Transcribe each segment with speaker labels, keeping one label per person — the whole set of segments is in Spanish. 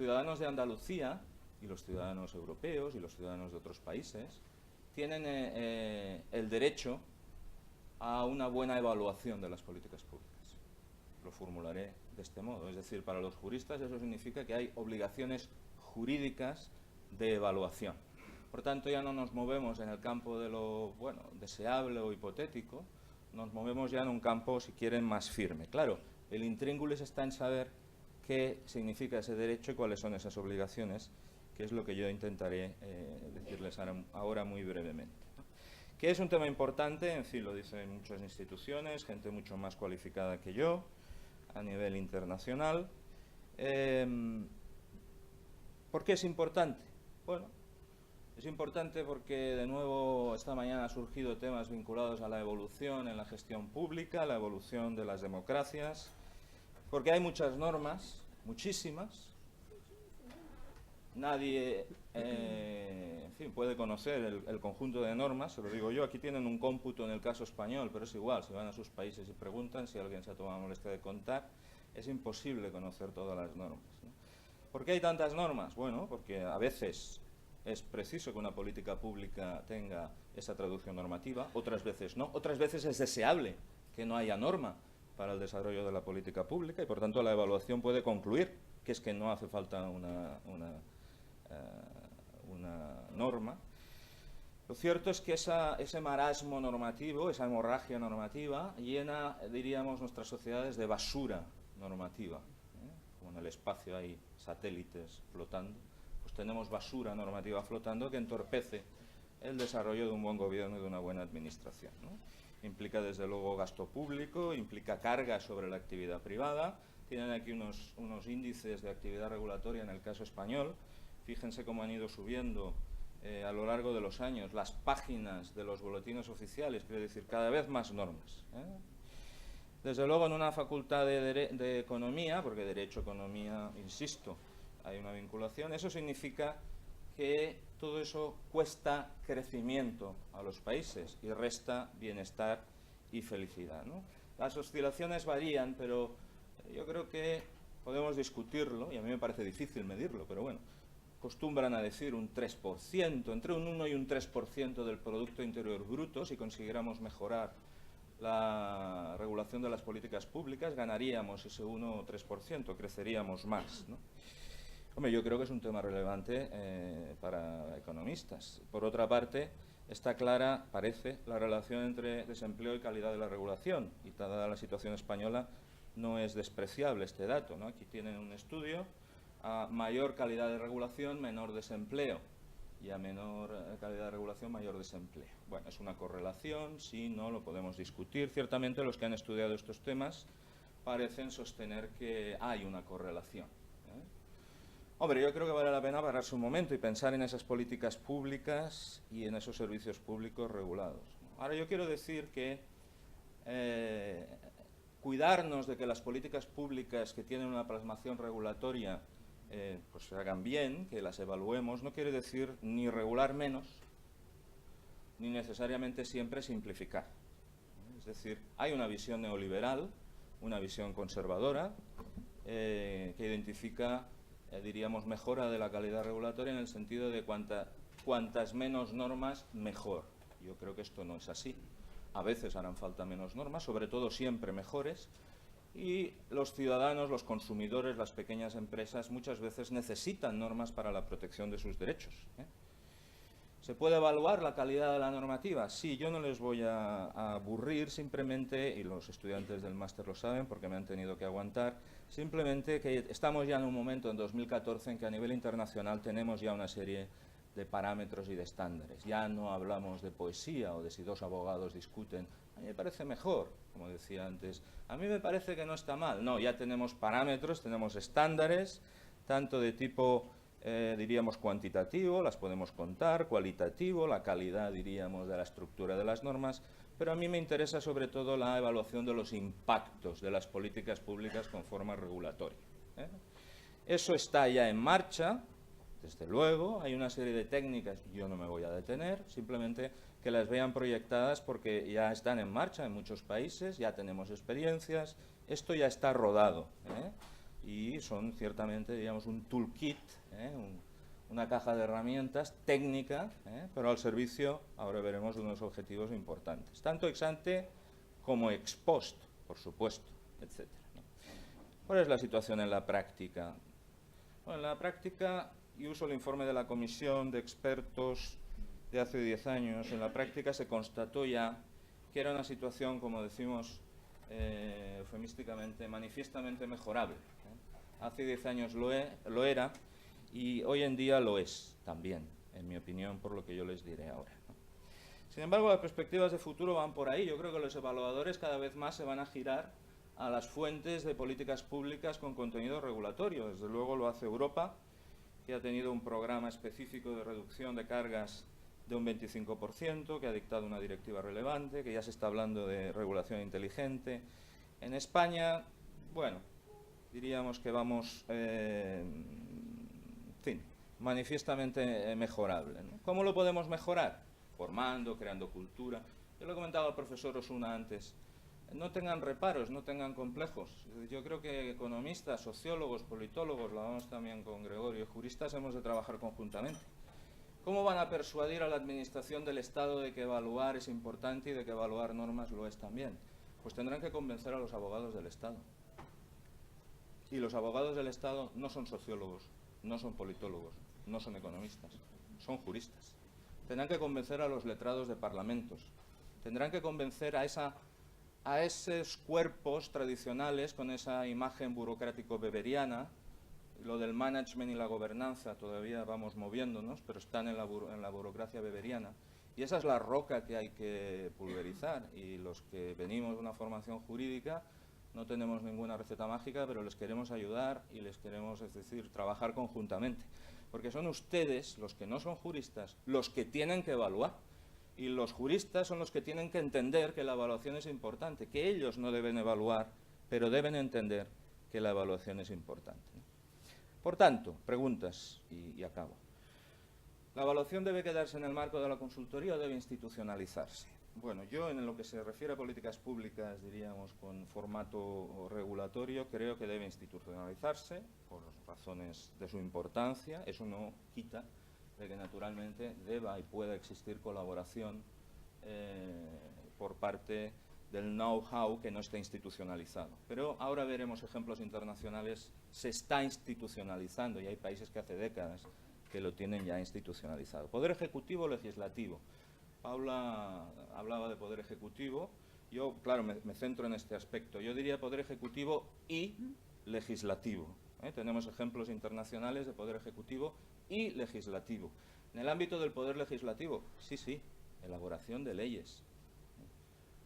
Speaker 1: ciudadanos de Andalucía y los ciudadanos europeos y los ciudadanos de otros países tienen el derecho a una buena evaluación de las políticas públicas. Lo formularé de este modo. Es decir, para los juristas eso significa que hay obligaciones jurídicas de evaluación. Por tanto, ya no nos movemos en el campo de lo, bueno, deseable o hipotético, nos movemos ya en un campo, si quieren, más firme. Claro, el intríngulis está en saber qué significa ese derecho y cuáles son esas obligaciones, que es lo que yo intentaré decirles ahora muy brevemente. Que es un tema importante, en fin, lo dicen muchas instituciones, gente mucho más cualificada que yo, a nivel internacional. ¿Por qué es importante? Bueno, es importante porque, de nuevo, esta mañana han surgido temas vinculados a la evolución en la gestión pública, la evolución de las democracias, porque hay muchas normas, muchísimas. Nadie, en fin, puede conocer el conjunto de normas, se lo digo yo. Aquí tienen un cómputo en el caso español, pero es igual, si van a sus países y preguntan, si alguien se ha tomado la molestia de contar, es imposible conocer todas las normas, ¿no? ¿Por qué hay tantas normas? Bueno, porque a veces es preciso que una política pública tenga esa traducción normativa, otras veces no, otras veces es deseable que no haya norma para el desarrollo de la política pública y, por tanto, la evaluación puede concluir que es que no hace falta una norma. Lo cierto es que ese marasmo normativo, esa hemorragia normativa, llena, diríamos, nuestras sociedades de basura normativa. Como en el espacio hay satélites flotando, pues tenemos basura normativa flotando que entorpece el desarrollo de un buen gobierno y de una buena administración, ¿no? Implica, desde luego, gasto público, implica carga sobre la actividad privada. Tienen aquí unos índices de actividad regulatoria en el caso español. Fíjense cómo han ido subiendo a lo largo de los años las páginas de los boletines oficiales, quiere decir, cada vez más normas, Desde luego, en una facultad de economía, porque derecho, economía, insisto, hay una vinculación, eso significa que todo eso cuesta crecimiento a los países y resta bienestar y felicidad, ¿no? Las oscilaciones varían, pero yo creo que podemos discutirlo, y a mí me parece difícil medirlo, pero bueno, acostumbran a decir un 3%, entre un 1 y un 3% del Producto Interior Bruto. Si consiguiéramos mejorar la regulación de las políticas públicas, ganaríamos ese 1 o 3%, creceríamos más, ¿no? Hombre, yo creo que es un tema relevante para economistas. Por otra parte, está clara, parece, la relación entre desempleo y calidad de la regulación, y dada la situación española no es despreciable este dato, ¿no? Aquí tienen un estudio: a mayor calidad de regulación, menor desempleo, y a menor calidad de regulación, mayor desempleo. Bueno, es una correlación, sí, no, lo podemos discutir. Ciertamente, los que han estudiado estos temas parecen sostener que hay una correlación. Hombre, yo creo que vale la pena pararse un momento y pensar en esas políticas públicas y en esos servicios públicos regulados. Ahora, yo quiero decir que cuidarnos de que las políticas públicas que tienen una plasmación regulatoria pues se hagan bien, que las evaluemos, no quiere decir ni regular menos, ni necesariamente siempre simplificar. Es decir, hay una visión neoliberal, una visión conservadora, que identifica, diríamos, mejora de la calidad regulatoria en el sentido de cuantas menos normas, mejor. Yo creo que esto no es así. A veces harán falta menos normas, sobre todo siempre mejores, y los ciudadanos, los consumidores, las pequeñas empresas muchas veces necesitan normas para la protección de sus derechos, ¿Se puede evaluar la calidad de la normativa? Sí, yo no les voy a aburrir, simplemente, y los estudiantes del máster lo saben porque me han tenido que aguantar, simplemente que estamos ya en un momento, en 2014, en que a nivel internacional tenemos ya una serie de parámetros y de estándares. Ya no hablamos de poesía o de si dos abogados discuten. A mí me parece mejor, como decía antes. A mí me parece que no está mal. No, ya tenemos parámetros, tenemos estándares, tanto de tipo, diríamos, cuantitativo, las podemos contar, cualitativo, la calidad, diríamos, de la estructura de las normas, pero a mí me interesa sobre todo la evaluación de los impactos de las políticas públicas con forma regulatoria. Eso está ya en marcha. Desde luego, hay una serie de técnicas, yo no me voy a detener, simplemente que las vean proyectadas porque ya están en marcha en muchos países, ya tenemos experiencias, esto ya está rodado, y son ciertamente, digamos, un toolkit, una caja de herramientas técnica, pero al servicio, ahora veremos, de unos objetivos importantes, tanto ex ante como ex post, por supuesto, etc. ¿Cuál es la situación en la práctica? Bueno, en la práctica, y uso el informe de la comisión de expertos de hace 10 años, en la práctica se constató ya que era una situación, como decimos eufemísticamente, manifiestamente mejorable. Hace 10 años lo era y hoy en día lo es también, en mi opinión, por lo que yo les diré ahora. Sin embargo, las perspectivas de futuro van por ahí. Yo creo que los evaluadores cada vez más se van a girar a las fuentes de políticas públicas con contenido regulatorio. Desde luego lo hace Europa, que ha tenido un programa específico de reducción de cargas de un 25%, que ha dictado una directiva relevante, que ya se está hablando de regulación inteligente. En España, bueno, diríamos que vamos, en fin, manifiestamente mejorable, ¿no? ¿Cómo lo podemos mejorar? Formando, creando cultura. Yo lo he comentado al profesor Osuna antes. No tengan reparos, no tengan complejos. Yo creo que economistas, sociólogos, politólogos, lo hablamos también con Gregorio, juristas, hemos de trabajar conjuntamente. ¿Cómo van a persuadir a la administración del Estado de que evaluar es importante y de que evaluar normas lo es también? Pues tendrán que convencer a los abogados del Estado. Y los abogados del Estado no son sociólogos, no son politólogos, no son economistas, son juristas. Tendrán que convencer a los letrados de parlamentos. Tendrán que convencer a esos cuerpos tradicionales con esa imagen burocrático-weberiana. Lo del management y la gobernanza todavía vamos moviéndonos, pero están en la burocracia weberiana. Y esa es la roca que hay que pulverizar. Y los que venimos de una formación jurídica no tenemos ninguna receta mágica, pero les queremos ayudar y les queremos, es decir, trabajar conjuntamente. Porque son ustedes, los que no son juristas, los que tienen que evaluar. Y los juristas son los que tienen que entender que la evaluación es importante, que ellos no deben evaluar, pero deben entender que la evaluación es importante. Por tanto, preguntas y acabo. ¿La evaluación debe quedarse en el marco de la consultoría o debe institucionalizarse? Bueno, yo en lo que se refiere a políticas públicas, diríamos, con formato regulatorio, creo que debe institucionalizarse por razones de su importancia. Eso no quita de que naturalmente deba y pueda existir colaboración por parte del know-how que no esté institucionalizado. Pero ahora veremos ejemplos internacionales, se está institucionalizando y hay países que hace décadas que lo tienen ya institucionalizado. Poder ejecutivo o legislativo. Paula hablaba de poder ejecutivo. Yo, claro, me centro en este aspecto. Yo diría poder ejecutivo y legislativo. Tenemos ejemplos internacionales de poder ejecutivo y legislativo. En el ámbito del poder legislativo, sí, elaboración de leyes.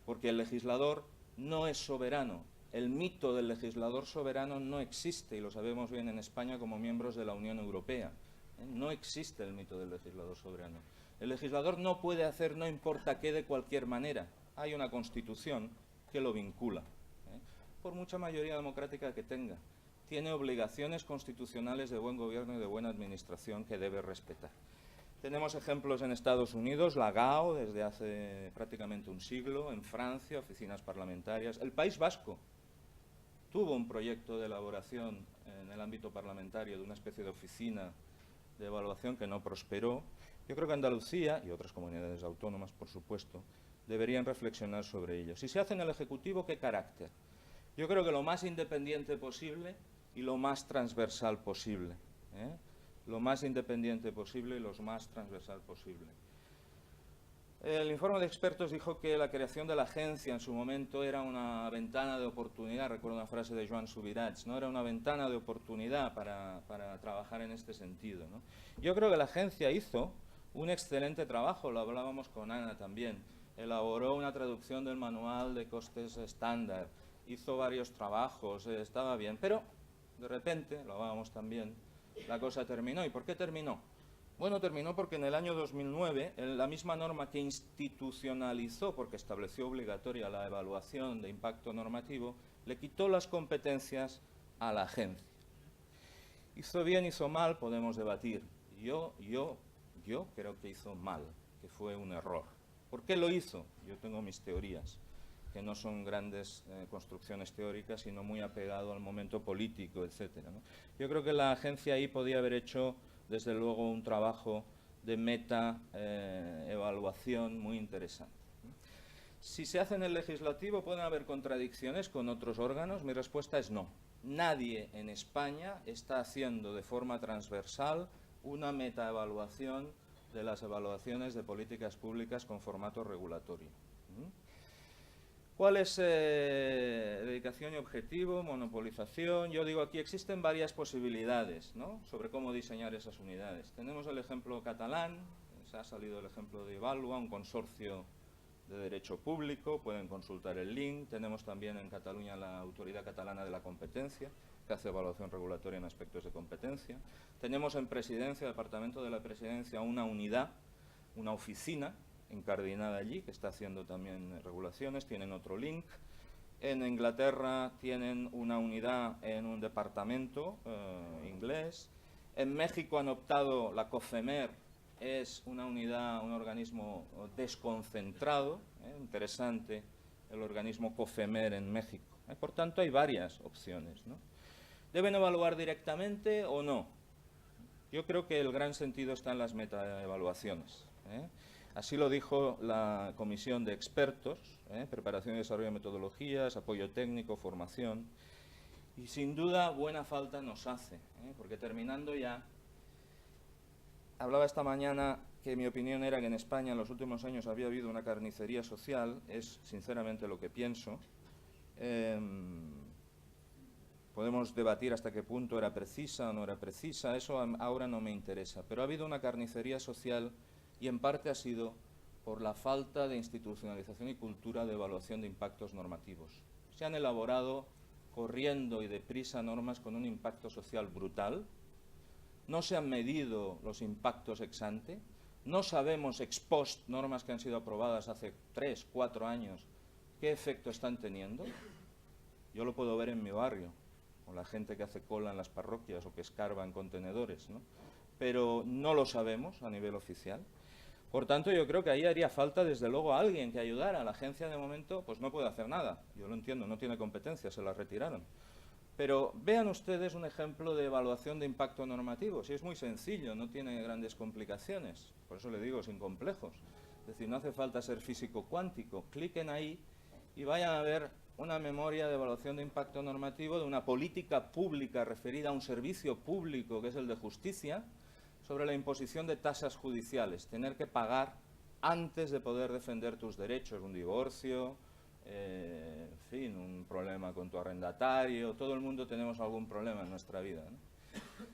Speaker 1: Porque el legislador no es soberano. El mito del legislador soberano no existe, y lo sabemos bien en España como miembros de la Unión Europea. No existe el mito del legislador soberano. El legislador no puede hacer no importa qué de cualquier manera. Hay una Constitución que lo vincula, por mucha mayoría democrática que tenga. Tiene obligaciones constitucionales de buen gobierno y de buena administración que debe respetar. Tenemos ejemplos en Estados Unidos, la GAO desde hace prácticamente un siglo, en Francia, oficinas parlamentarias. El País Vasco tuvo un proyecto de elaboración en el ámbito parlamentario de una especie de oficina de evaluación que no prosperó. Yo creo que Andalucía, y otras comunidades autónomas, por supuesto, deberían reflexionar sobre ello. Si se hace en el Ejecutivo, ¿qué carácter? Yo creo que lo más independiente posible y lo más transversal posible. Lo más independiente posible y lo más transversal posible. El informe de expertos dijo que la creación de la agencia en su momento era una ventana de oportunidad, recuerdo una frase de Joan Subirats, ¿no? Era una ventana de oportunidad para trabajar en este sentido, ¿no? Yo creo que la agencia hizo un excelente trabajo, lo hablábamos con Ana también, elaboró una traducción del manual de costes estándar, hizo varios trabajos, estaba bien, pero de repente, lo hablábamos también, la cosa terminó. ¿Y por qué terminó? Bueno, terminó porque en el año 2009, la misma norma que institucionalizó, porque estableció obligatoria la evaluación de impacto normativo, le quitó las competencias a la agencia. ¿Hizo bien, hizo mal? Podemos debatir. Yo creo que hizo mal, que fue un error. ¿Por qué lo hizo? Yo tengo mis teorías. que no son grandes construcciones teóricas, sino muy apegado al momento político, etcétera, ¿no? Yo creo que la agencia ahí podía haber hecho, desde luego, un trabajo de meta-evaluación muy interesante. Si se hace en el legislativo, ¿pueden haber contradicciones con otros órganos? Mi respuesta es no. Nadie en España está haciendo de forma transversal una metaevaluación de las evaluaciones de políticas públicas con formato regulatorio. ¿Cuál es dedicación y objetivo? Monopolización. Yo digo, aquí existen varias posibilidades, ¿no?, sobre cómo diseñar esas unidades. Tenemos el ejemplo catalán, se ha salido el ejemplo de Evalua, un consorcio de derecho público, pueden consultar el link. Tenemos también en Cataluña la Autoridad Catalana de la Competencia, que hace evaluación regulatoria en aspectos de competencia. Tenemos en Presidencia, Departamento de la Presidencia, una unidad, una oficina incardinada allí, que está haciendo también regulaciones, tienen otro link. En Inglaterra tienen una unidad en un departamento inglés. En México han optado, la COFEMER es una unidad, un organismo desconcentrado, interesante el organismo COFEMER en México. Por tanto, hay varias opciones, ¿no? ¿Deben evaluar directamente o no? Yo creo que el gran sentido está en las metaevaluaciones, Así lo dijo la comisión de expertos, preparación y desarrollo de metodologías, apoyo técnico, formación. Y sin duda buena falta nos hace, porque terminando ya, hablaba esta mañana que mi opinión era que en España en los últimos años había habido una carnicería social, es sinceramente lo que pienso. Podemos debatir hasta qué punto era precisa o no era precisa, eso ahora no me interesa, pero ha habido una carnicería social y en parte ha sido por la falta de institucionalización y cultura de evaluación de impactos normativos. Se han elaborado corriendo y deprisa normas con un impacto social brutal, no se han medido los impactos ex ante, no sabemos ex post normas que han sido aprobadas hace 3, 4 años qué efecto están teniendo. Yo lo puedo ver en mi barrio, con la gente que hace cola en las parroquias o que escarba en contenedores, ¿no? Pero no lo sabemos a nivel oficial. Por tanto, yo creo que ahí haría falta, desde luego, a alguien que ayudara. La agencia, de momento, pues no puede hacer nada. Yo lo entiendo, no tiene competencia, se la retiraron. Pero vean ustedes un ejemplo de evaluación de impacto normativo. Si es muy sencillo, no tiene grandes complicaciones. Por eso le digo, sin complejos. Es decir, no hace falta ser físico cuántico. Cliquen ahí y vayan a ver una memoria de evaluación de impacto normativo de una política pública referida a un servicio público, que es el de justicia, sobre la imposición de tasas judiciales, tener que pagar antes de poder defender tus derechos, un divorcio, en fin, un problema con tu arrendatario. Todo el mundo tenemos algún problema en nuestra vida, ¿no?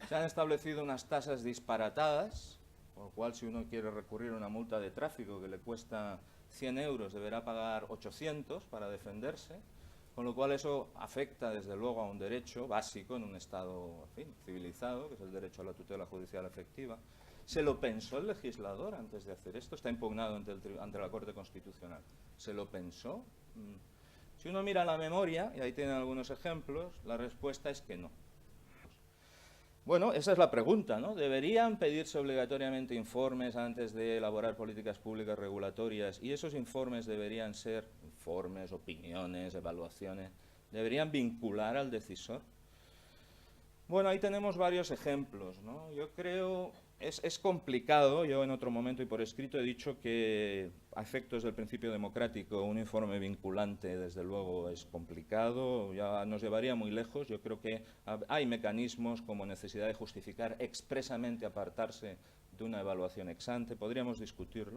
Speaker 1: Se han establecido unas tasas disparatadas, por lo cual si uno quiere recurrir a una multa de tráfico que le cuesta 100 euros, deberá pagar 800 para defenderse, con lo cual eso afecta desde luego a un derecho básico en un Estado, en fin, civilizado, que es el derecho a la tutela judicial efectiva. ¿Se lo pensó el legislador antes de hacer esto? Está impugnado ante la Corte Constitucional. ¿Se lo pensó? Si uno mira la memoria, y ahí tienen algunos ejemplos, la respuesta es que no. Bueno, esa es la pregunta, ¿no? ¿Deberían pedirse obligatoriamente informes antes de elaborar políticas públicas regulatorias? Y esos informes deberían ser informes, opiniones, evaluaciones, ¿deberían vincular al decisor? Bueno, ahí tenemos varios ejemplos, ¿no? Yo creo, es complicado, yo en otro momento y por escrito he dicho que a efectos del principio democrático un informe vinculante desde luego es complicado, ya nos llevaría muy lejos. Yo creo que hay mecanismos como necesidad de justificar expresamente apartarse de una evaluación ex ante, podríamos discutirlo.